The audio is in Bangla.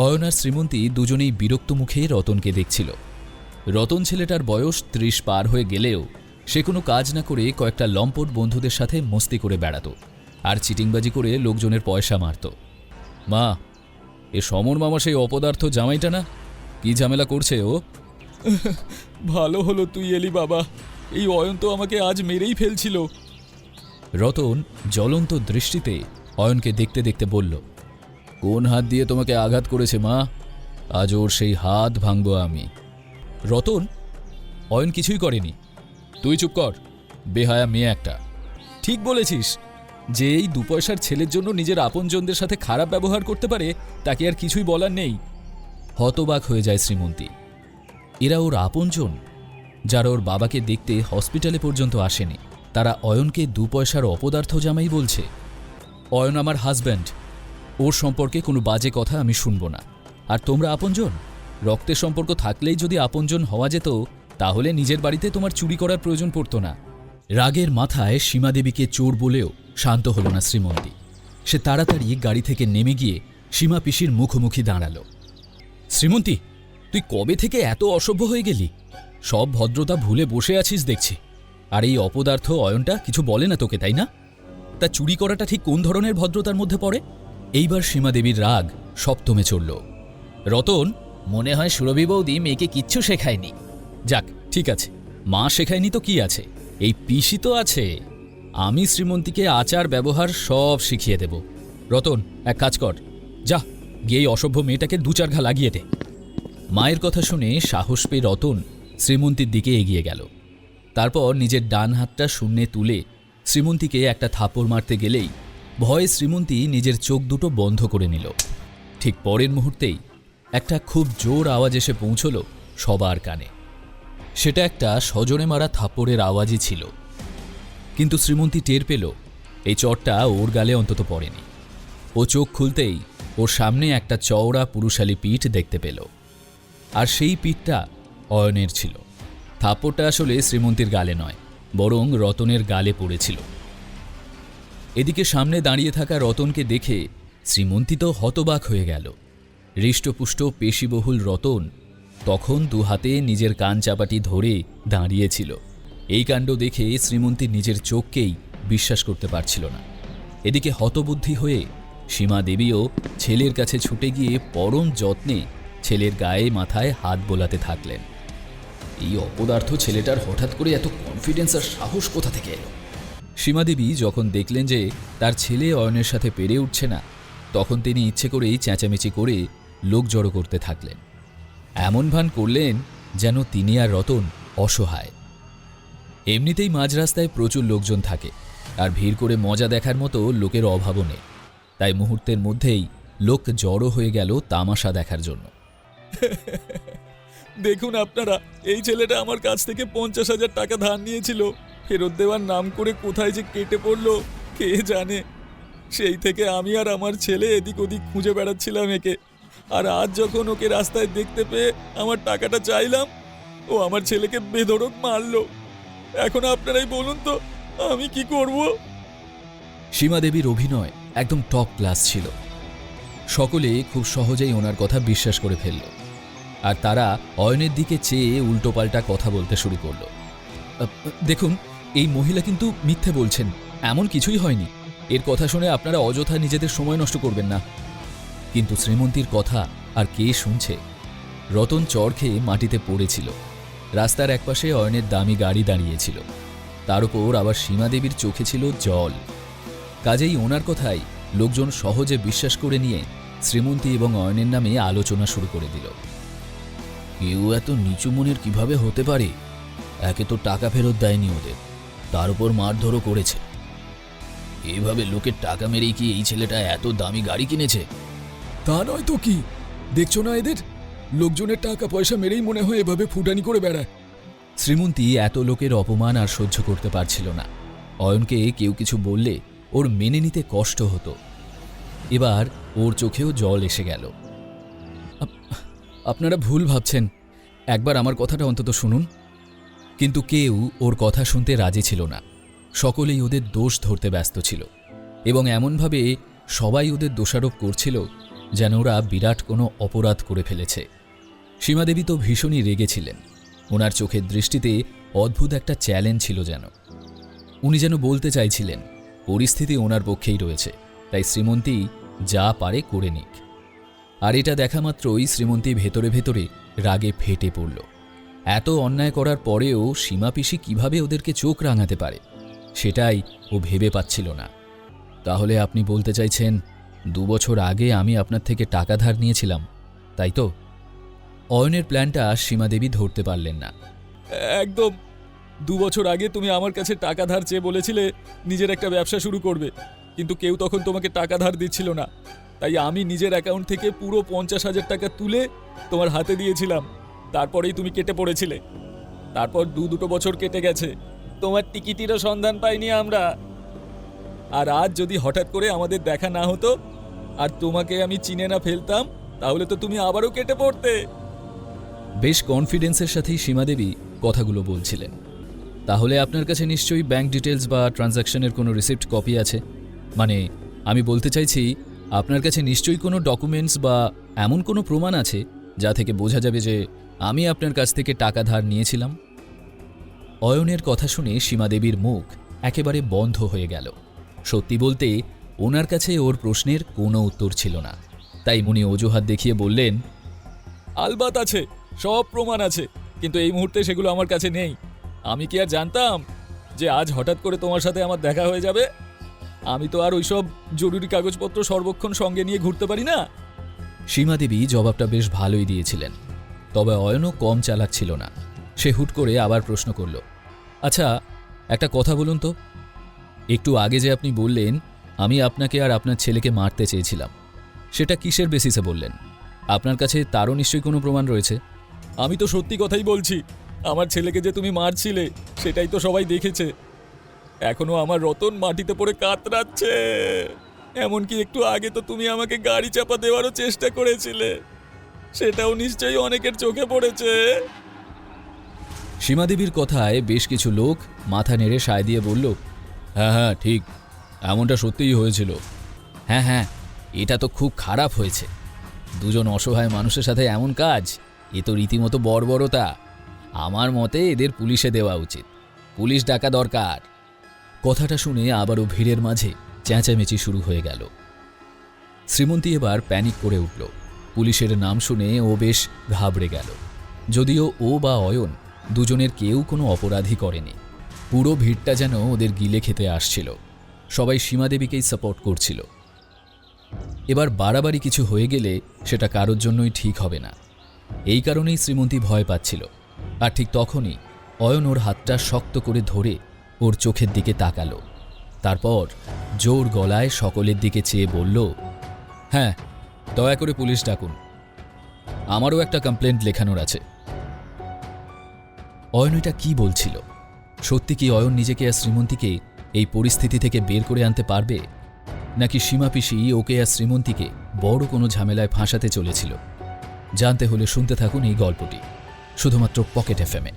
অয়ন আর শ্রীমন্তী দুজনেই বিরক্ত মুখে রতনকে দেখছিল। রতন ছেলেটার বয়স ৩০ পার হয়ে গেলেও সে কোনো কাজ না করে কয়েকটা লম্পট বন্ধুদের সাথে মস্তি করে বেড়াত আর চিটিংবাজি করে লোকজনের পয়সা মারত। মা, এ সমর মামা সেই অপদার্থ জামাইটা না? কি ঝামেলা করছে ও? ভালো হলো তুই এলি বাবা, এই অয়ন তো আমাকে আজ মেরেই ফেলছিল। রতন জ্বলন্ত দৃষ্টিতে অয়নকে দেখতে দেখতে বলল, কোন হাত দিয়ে তোমাকে আঘাত করেছে মা? আজ ওর সেই হাত ভাঙব আমি। রতন, অয়ন কিছুই করেনি। তুই চুপ কর, বেহায়া মেয়ে একটা। ঠিক বলেছিস, যে এই ২ পয়সার ছেলের জন্য নিজের আপনজনদের সাথে খারাপ ব্যবহার করতে পারে তাকে আর কিছুই বলার নেই। হতবাক হয়ে যায় শ্রীমন্তী। এরা ওর আপনজন, যারা ওর বাবাকে দেখতে হসপিটালে পর্যন্ত আসেনি, তারা অয়নকে ২ পয়সার অপদার্থ জামাই বলছে। অয়ন আমার হাজব্যান্ড, ওর সম্পর্কে কোনো বাজে কথা আমি শুনব না। আর তোমরা আপনজন? রক্তের সম্পর্ক থাকলেই যদি আপনজন হওয়া যেত তাহলে নিজের বাড়িতে তোমার চুরি করার প্রয়োজন পড়ত না। রাগের মাথায় সীমাদেবীকে চোর বলেও শান্ত হল না শ্রীমন্তী। সে তাড়াতাড়ি গাড়ি থেকে নেমে গিয়ে সীমা পিসির মুখোমুখি দাঁড়াল। শ্রীমন্তী, তুই কবে থেকে এত অসভ্য হয়ে গেলি? সব ভদ্রতা ভুলে বসে আছিস দেখছি। আর এই অপদার্থ অয়নটা কিছু বলে না তোকে, তাই না? তা চুরি করাটা ঠিক কোন ধরনের ভদ্রতার মধ্যে পড়ে? এইবার সীমাদেবীর রাগ সপ্তমে চলল। রতন, মনে হয় সুরভি বৌদি মেয়েকে কিচ্ছু শেখায়নি। যাক, ঠিক আছে, মা শেখায়নি তো কি আছে, এই পিসি তো আছে। আমি শ্রীমন্তীকে আচার ব্যবহার সব শিখিয়ে দেব। রতন, এক কাজ কর, যা গিয়ে এই অসভ্য মেয়েটাকে ২-৪ ঘা লাগিয়ে দে। মায়ের কথা শুনে সাহস পেয়ে রতন শ্রীমন্তীর দিকে এগিয়ে গেল। তারপর নিজের ডান হাতটা শূন্যে তুলে শ্রীমন্তীকে একটা থাপ্পড় মারতে গেলেই ভয়ে শ্রীমন্তী নিজের চোখ দুটো বন্ধ করে নিল। ঠিক পরের মুহূর্তেই একটা খুব জোর আওয়াজ এসে পৌঁছল সবার কানে। সেটা একটা সজোরে মারা থাপ্পড়ের আওয়াজই ছিল। কিন্তু শ্রীমন্তী টের পেল এই চটটা ওর গালে অন্তত পড়েনি। ও চোখ খুলতেই ওর সামনে একটা চওড়া পুরুষালী পিঠ দেখতে পেল, আর সেই পিঠটা অয়নের ছিল। থাপ্পড়টা আসলে শ্রীমন্তীর গালে নয়, বরং রতনের গালে পড়েছিল। এদিকে সামনে দাঁড়িয়ে থাকা রতনকে দেখে শ্রীমন্তী তো হতবাক হয়ে গেল। হৃষ্টপুষ্ট পেশিবহুল রতন তখন ২ হাতে নিজের কান চাপাটি ধরে দাঁড়িয়েছিল। এই কাণ্ড দেখে শ্রীমন্তী নিজের চোখকেই বিশ্বাস করতে পারছিল না। এদিকে হতবুদ্ধি হয়ে সীমা দেবীও ছেলের কাছে ছুটে গিয়ে পরম যত্নে ছেলের গায়ে মাথায় হাত বোলাতে থাকলেন। এই অপদার্থ ছেলেটার হঠাৎ করে এত কনফিডেন্স আর সাহস কোথা থেকে এলো? সীমাদেবী যখন দেখলেন যে তার ছেলে অয়নের সাথে পেরে উঠছে না, তখন তিনি ইচ্ছে করেই চেঁচামেচি করে লোক জড়ো করতে থাকলেন। এমন ভান করলেন যেন তিনি আর রতন অসহায়। এমনিতেই মাঝ রাস্তায় প্রচুর লোকজন থাকে, আর ভিড় করে মজা দেখার মতো লোকের অভাবও নেই। তাই মুহূর্তের মধ্যেই লোক জড়ো হয়ে গেল তামাশা দেখার জন্য। দেখুন আপনারা, এই ছেলেটা আমার কাছ থেকে ৫০,০০০ টাকা ধার নিয়েছিল, ফেরত দেওয়ার নাম করে কোথায় যে কেটে পড়লো কে জানে। সেই থেকে আমি আর আমার ছেলে এদিক ওদিক খুঁজে বেড়াচ্ছিলাম একে। আর আজ যখন ওকে রাস্তায় দেখতে পেয়ে আমার টাকাটা চাইলাম, ও আমার ছেলেকে বেধড়ক মারলো। এখন আপনারাই বলুন তো আমি কি করব? সীমাদেবীর অভিনয় একদম টপ ক্লাস ছিল। সকলে খুব সহজেই ওনার কথা বিশ্বাস করে ফেলল, আর তারা অয়নের দিকে চেয়ে উল্টোপাল্টা কথা বলতে শুরু করল। দেখুন, এই মহিলা কিন্তু মিথ্যে বলছেন, এমন কিছুই হয়নি। এর কথা শুনে আপনারা অযথা নিজেদের সময় নষ্ট করবেন না। কিন্তু শ্রীমন্তীর কথা আর কে শুনছে? রতন চড় খেয়ে মাটিতে পড়েছিল। রাস্তার একপাশে অয়নের দামি গাড়ি দাঁড়িয়েছিল, তার উপর আবার সীমাদেবীর চোখে ছিল জল। কাজেই ওনার কথাই লোকজন সহজে বিশ্বাস করে নিয়ে শ্রীমন্তী এবং অয়নের নামে আলোচনা শুরু করে দিল। কেউ এত নিচু মনের কিভাবে হতে পারে? একে তো টাকা ফেরত দেয়নি ওদের, তার উপর মারধরও করেছে। এইভাবে লোকের টাকা মেরেই কি এই ছেলেটা এত দামি গাড়ি কিনেছে? তা নয় তো কি, দেখছো না এদের? লোকজনের টাকা পয়সা মেরেই মনে হয় এভাবে ফুটানি করে বেড়ায়। শ্রীমন্তী এত লোকের অপমান আর সহ্য করতে পারছিল না। অয়নকে কেউ কিছু বললে ওর মেনে নিতে কষ্ট হতো। এবার ওর চোখেও জল এসে গেল। আপনারা ভুল ভাবছেন, একবার আমার কথাটা অন্তত শুনুন। কিন্তু কেউ ওর কথা শুনতে রাজি ছিল না। সকলেই ওদের দোষ ধরতে ব্যস্ত ছিল, এবং এমনভাবে সবাই ওদের দোষারোপ করছিল যেন ওরা বিরাট কোনো অপরাধ করে ফেলেছে। সীমাদেবী তো ভীষণই রেগেছিলেন। ওনার চোখের দৃষ্টিতে অদ্ভুত একটা চ্যালেঞ্জ ছিল যেন। উনি যেন বলতে চাইছিলেন পরিস্থিতি ওনার পক্ষেই রয়েছে, তাই শ্রীমন্তী যা পারে করে নিক। আর এটা দেখা মাত্রই শ্রীমন্তী ভেতরে ভেতরে রাগে ফেটে পড়ল। এত অন্যায় করার পরেও সীমা পিসি কিভাবে ওদেরকে চোখ রাঙাতে পারে সেটাই ও ভেবে পাচ্ছিল না। তাহলে আপনি বলতে চাইছেন 2 বছর আগে আমি আপনার থেকে টাকা ধার নিয়েছিলাম, তাই তো? অয়নের প্ল্যানটা সীমাদেবী ধরতে পারলেন না। একদম। 2 বছর আগে তুমি আমার কাছে টাকা ধার চেয়ে বলেছিলে নিজের একটা ব্যবসা শুরু করবে, কিন্তু কেউ তখন তোমাকে টাকা ধার দিচ্ছিল না। তাই আমি নিজের অ্যাকাউন্ট থেকে পুরো 50,000 টাকা তুলে তোমার হাতে দিয়েছিলাম। তারপরেই তুমি কেটে পড়েছিলে। তারপর 2 বছর কেটে গেছে, তোমার টিকিটেরও সন্ধান পাইনি আমরা। আর আজ যদি হঠাৎ করে আমাদের দেখা না হতো আর তোমাকে আমি চিনে না ফেলতাম, তাহলে তো তুমি আবারও কেটে পড়তে। বেশ কনফিডেন্সের সাথেই সীমাদেবী কথাগুলো বলছিলেন। তাহলে আপনার কাছে নিশ্চয়ই ব্যাংক ডিটেলস বা ট্রানজ্যাকশনের কোনো রিসিপ্ট কপি আছে? মানে আমি বলতে চাইছি আপনার কাছে নিশ্চয়ই কোনো ডকুমেন্টস বা এমন কোনো প্রমাণ আছে যা থেকে বোঝা যাবে যে আমি আপনার কাছ থেকে টাকা ধার নিয়েছিলাম। অয়নের কথা শুনে সীমাদেবীর মুখ একেবারে বন্ধ হয়ে গেল। সত্যি বলতে ওনার কাছে ওর প্রশ্নের কোনো উত্তর ছিল না, তাই উনি অজুহাত দেখিয়ে বললেন, আলবাত আছে, সব প্রমাণ আছে, কিন্তু এই মুহূর্তে সেগুলো আমার কাছে নেই। আমি কি আর জানতাম যে আজ হঠাৎ করে তোমার সাথে আমার দেখা হয়ে যাবে? আমি তো আর ওইসব জরুরি কাগজপত্র সর্বক্ষণ সঙ্গে নিয়ে ঘুরতে পারি না। সীমাদেবী জবাবটা বেশ ভালোই দিয়েছিলেন, তবে অয়নও কম চালাক ছিল না। সে হুট করে আবার প্রশ্ন করল, আচ্ছা একটা কথা বলুন তো, একটু আগে যে আপনি বললেন আমি আপনাকে আর আপনার ছেলেকে মারতে চেয়েছিলাম, সেটা কিসের বেসিসে বললেন? আপনার কাছে তারও নিশ্চয়ই কোনো প্রমাণ রয়েছে। আমি তো সত্যি কথাই বলছি। আমার ছেলেকে যে তুমি মারছিলে সেটাই তো সবাই দেখেছে। এখনো আমার রতন মাটিতে পড়ে কাতরাচ্ছে। এমনকি একটু আগে তো তুমি আমাকে গাড়ি চাপা দেওয়ারও চেষ্টা করেছিলে, সেটাও নিশ্চয়ই অনেকের চোখে পড়েছে। সীমাদেবীর কথায় বেশ কিছু লোক মাথা নেড়ে সায় দিয়ে বলল, হ্যাঁ হ্যাঁ ঠিক, এমনটা সত্যিই হয়েছিল। হ্যাঁ হ্যাঁ, এটা তো খুব খারাপ হয়েছে। দুজন অসহায় মানুষের সাথে এমন কাজ, এ তো রীতিমতো বর্বরতা। আমার মতে এদের পুলিশে দেওয়া উচিত, পুলিশ ডাকা দরকার। কথাটা শুনে আবারও ভিড়ের মাঝে চেঁচামেচি শুরু হয়ে গেল। শ্রীমন্তী এবার প্যানিক করে উঠল। পুলিশের নাম শুনে ও বেশ ঘাবড়ে গেল। যদিও ও বা অয়ন দুজনের কেউ কোনো অপরাধী করেনি। পুরো ভিড়টা যেন ওদের গিলে খেতে আসছিল। সবাই সীমাদেবীকেই সাপোর্ট করছিল। এবার বাড়াবাড়ি কিছু হয়ে গেলে সেটা কারোর জন্যই ঠিক হবে না। এই কারণেই শ্রীমন্তী ভয় পাচ্ছিল। আর ঠিক তখনই অয়ন ওর হাতটা শক্ত করে ধরে ওর চোখের দিকে তাকালো। তারপর জোর গলায় সকলের দিকে চেয়ে বলল, হ্যাঁ দয়া করে পুলিশ ডাকুন, আমারও একটা কমপ্লেন্ট লেখানোর আছে। অয়ন এটা কি বলছিল? সত্যি কি অয়ন নিজেকে আর শ্রীমন্তীকে এই পরিস্থিতি থেকে বের করে আনতে পারবে, নাকি সীমা পিসি ওকে আর শ্রীমন্তীকে বড় কোনো ঝামেলায় ফাঁসাতে চলেছিল? জানতে হলে শুনতে থাকুন এই গল্পটি শুধুমাত্র পকেট এফএমে।